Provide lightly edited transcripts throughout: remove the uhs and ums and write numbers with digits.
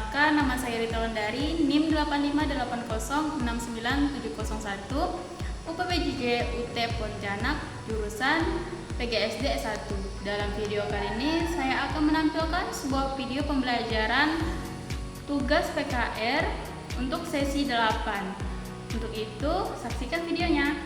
Perkenalkan, nama saya Rita Wandari, NIM 858069701, UPPJJ UT Pontianak, jurusan PGSD S1. Dalam video kali ini, saya akan menampilkan sebuah video pembelajaran tugas PKR untuk sesi 8. Untuk itu, saksikan videonya.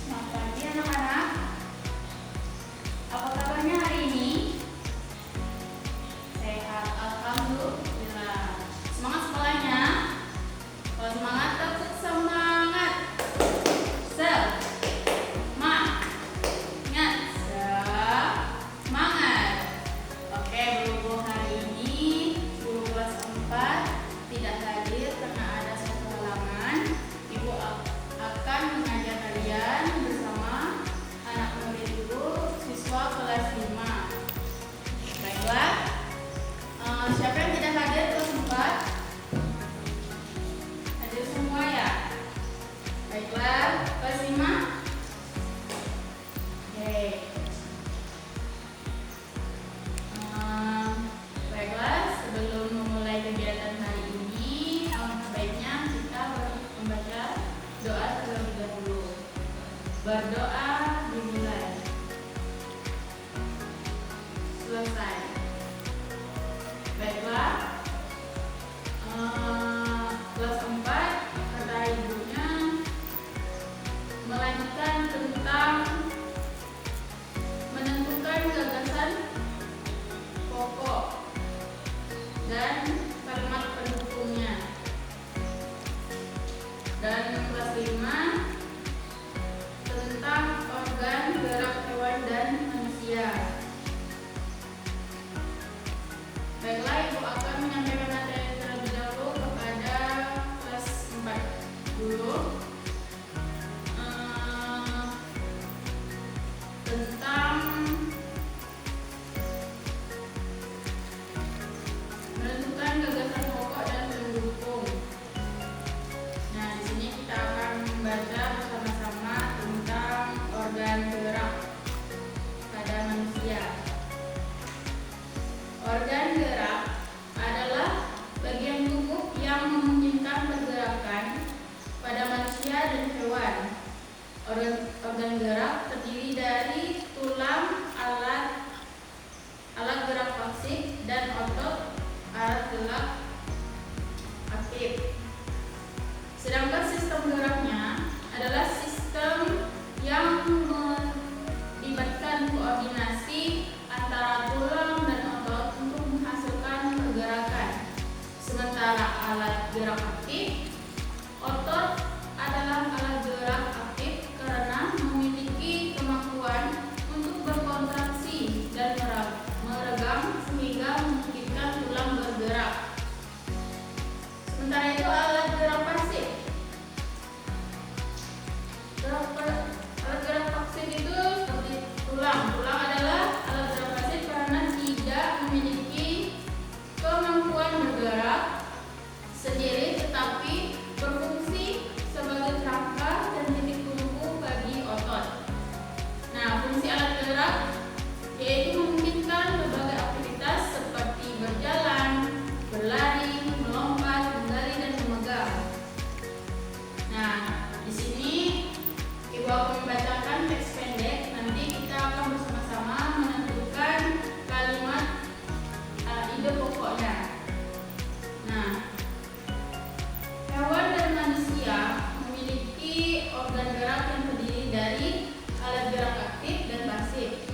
Selamat pagi anak-anak. Apa kabarnya hari ini? Sehat, alhamdulillah. Semangat sekolahnya. Kalau semangat, tepuk semangat. Semangat. Oke, berhubung hari ini guru kelas 4 tidak hadir karena ada satu halangan, Ibu akan mengajar kalian bersama anak murid Ibu, siswa kelas 5. Baiklah, siapa yang tidak hadir kelas 4? Hadir semua ya? Baiklah, kelas 5. Oke. Baiklah, sebelum memulai kegiatan hari ini, alangkah baiknya kita membaca doa terlebih dahulu. Berdoa dimulai. Selesai. Baiklah, kelas 4 kata ibunya melanjutkan tentang menentukan gagasan pokok dan kalimat pendukungnya. Dan kelas 5 tentang organ gerak hewan dan manusia. Baiklah, Ibu akan menyampaikan materi terlebih dahulu kepada kelas 4 dulu. Tentang menentukan gagasan pokok dan pendukung. Nah, di sini kita akan membaca bersama-sama tentang organ gerak pada manusia. Organ gerak adalah bagian tubuh yang memungkinkan pergerakan pada manusia dan hewan. Organ gerak terdiri dari tulang, alat gerak pasif, dan otot alat gerak aktif. Sedangkan sistem geraknya adalah sistem yang melibatkan koordinasi antara tulang dan otot untuk menghasilkan pergerakan. Sementara alat gerak aktif, otot adalah alat gerak aktif karena memiliki kemampuan untuk berkontraksi dan meregang sehingga memungkinkan tulang bergerak. Sementara itu alat gerak pasif. Alat gerak pasif itu seperti tulang. Tulang adalah alat gerak pasif karena tidak memiliki kemampuan bergerak sendiri tetapi berfungsi sebagai kerangka dan titik tumpu bagi otot. Nah, fungsi alat gerak yaitu memungkinkan berbagai aktivitas seperti berjalan, berlari, melompat, menggali, dan memegang. Nah, di sini Ibu akan membacakan teks pendek. Nanti kita akan bersama-sama menentukan kalimat ide pokoknya. Nah, hewan dan manusia memiliki organ gerak yang terdiri dari alat gerak aktif dan pasif.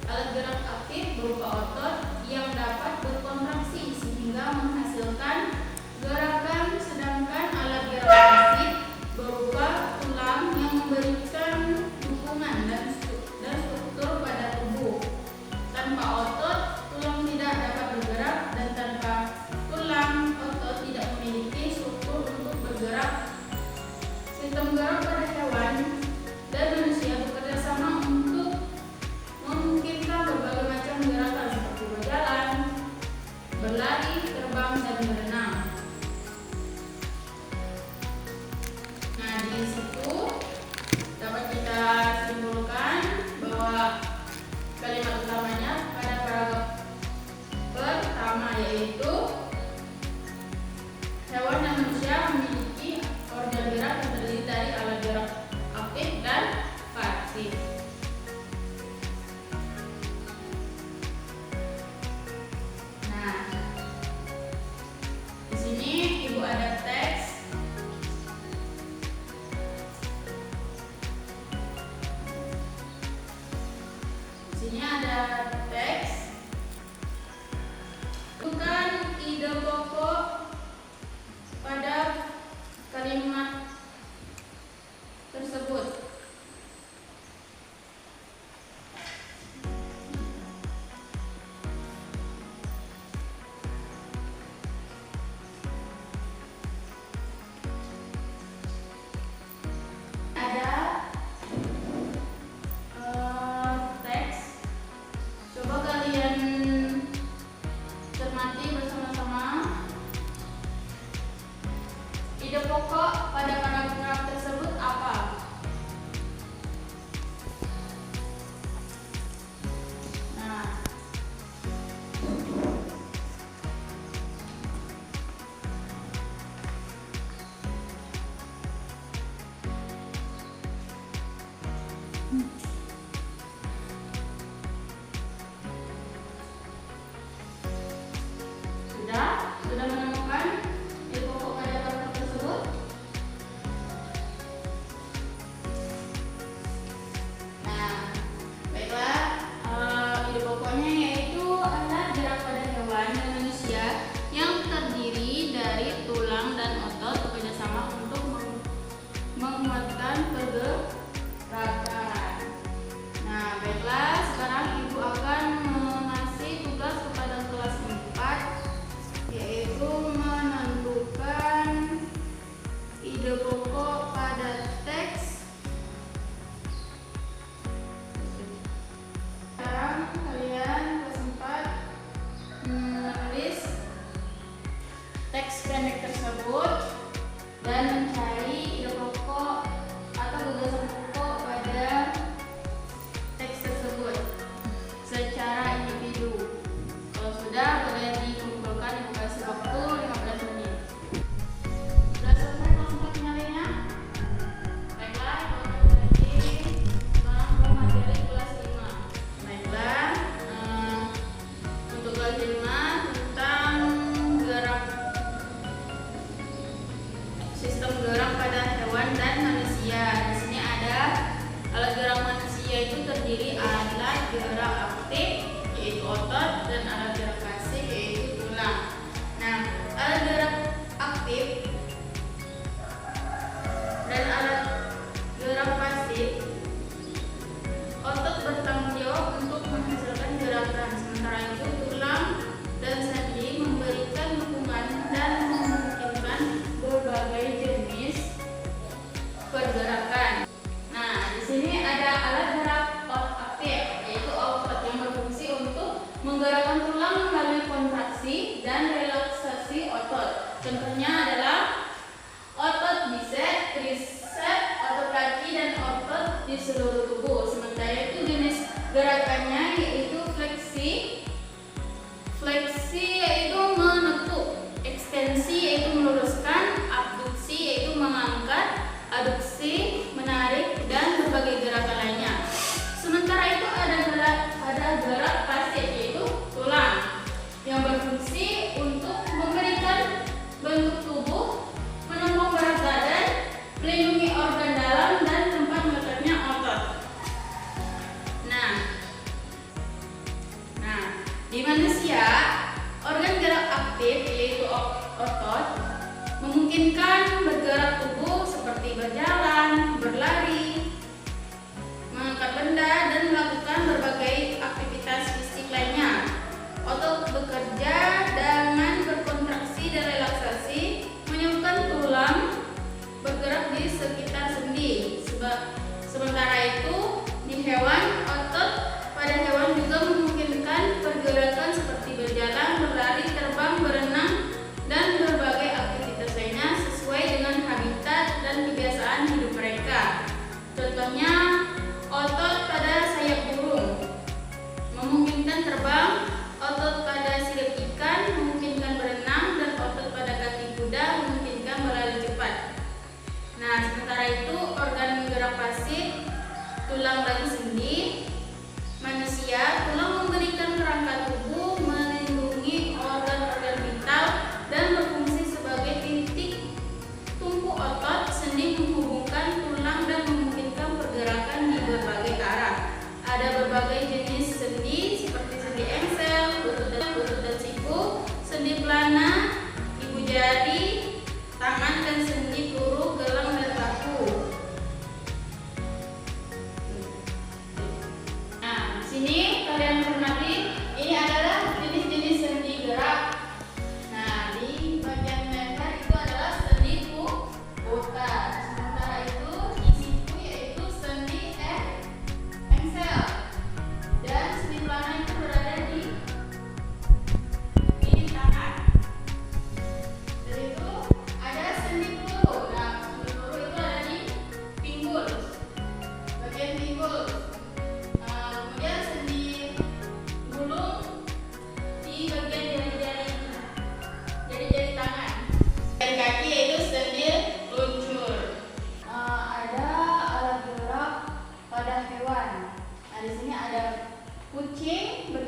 Alat gerak aktif berupa otot yang dapat berkontraksi sehingga menghasilkan gerakan, sedangkan alat gerak pasif berupa tulang yang memberikan dukungan dan struktur pada tubuh. Tanpa otot, tulang tidak dapat bergerak, dan tanpa tulang, otot tidak memiliki struktur untuk bergerak. Sistem gerak pada hewan dan manusia bekerja sama untuk memungkinkan berbagai macam gerakan seperti berjalan, berlari, terbang, dan berenang. yaitu hewan dan manusia memiliki organ gerak yang terdiri dari alat gerak aktif dan pasif. Nah, di sini Ibu ada teks. Di sini ada teks. Bukan ide pokok pada kalimat tersebut. Ada teks. Coba kalian cermati bersama-sama. Ide pokok pada paragraf tersebut apa? Nah, sudah menemukan ide pokok pada paragraf tersebut? Nah, baiklah, ide pokoknya yaitu alat gerak pada hewan dan manusia yang terdiri dari tulang dan otot bekerjasama untuk menguatkan pergerakan. Nah, baiklah, sekarang Ibu akan mengasih tugas kepada kelas 4, yaitu menentukan ide pokok pada teks. Sekarang kalian kelas 4 menulis teks pendek tersebut dan mencari ide pokok atau gagasan pokok pada teks tersebut secara individu. Kalau sudah, boleh dikumpulkan. Ibu kasih waktu 15 menit. Sudah selesai kelas 4 penyalinya? Baiklah, Ibu akan berhenti sekarang ke materi kelas 5. Baiklah, untuk kelas 5 tentang gerak, sistem gerak pada hewan dan manusia. Di sini ada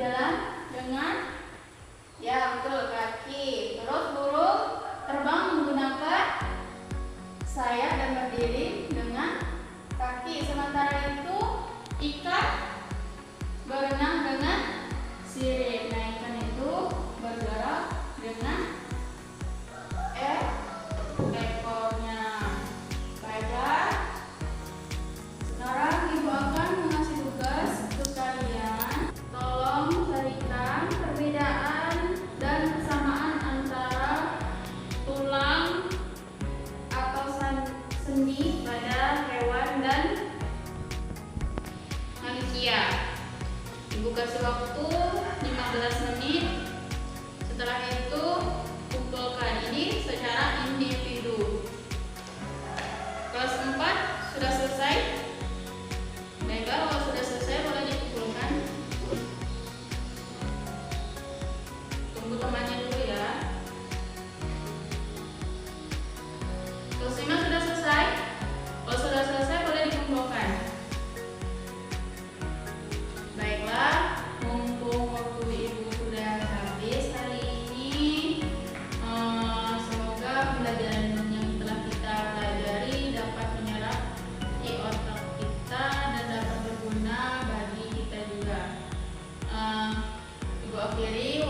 berjalan dengan betul, kaki. Terus burung terbang menggunakan sayap dan berdiri dengan kaki. Sementara itu ikan berenang dengan sirip. Nah, ikan itu bergerak dengan ekornya. Baiklah, sekarang ibu akan mengasih tugas untuk kalian. Tolong carikan perbedaan dan kesamaan antara tulang atau sendi pada hewan dan manusia. Ibu kasih waktu 15 menit. Setelah itu kumpulkan ini secara individu. Kelas 4 sudah selesai? Baiklah, kalau sudah selesai boleh dikumpulkan. Tunggu temannya dulu ya. Kelas 5 sudah selesai? Kalau sudah selesai boleh dikumpulkan. Baiklah, mumpung waktu ibu sudah habis hari ini, semoga pembelajaran yang telah kita pelajari dapat menyerap di otak kita dan dapat berguna bagi kita juga. Ibu akhiri.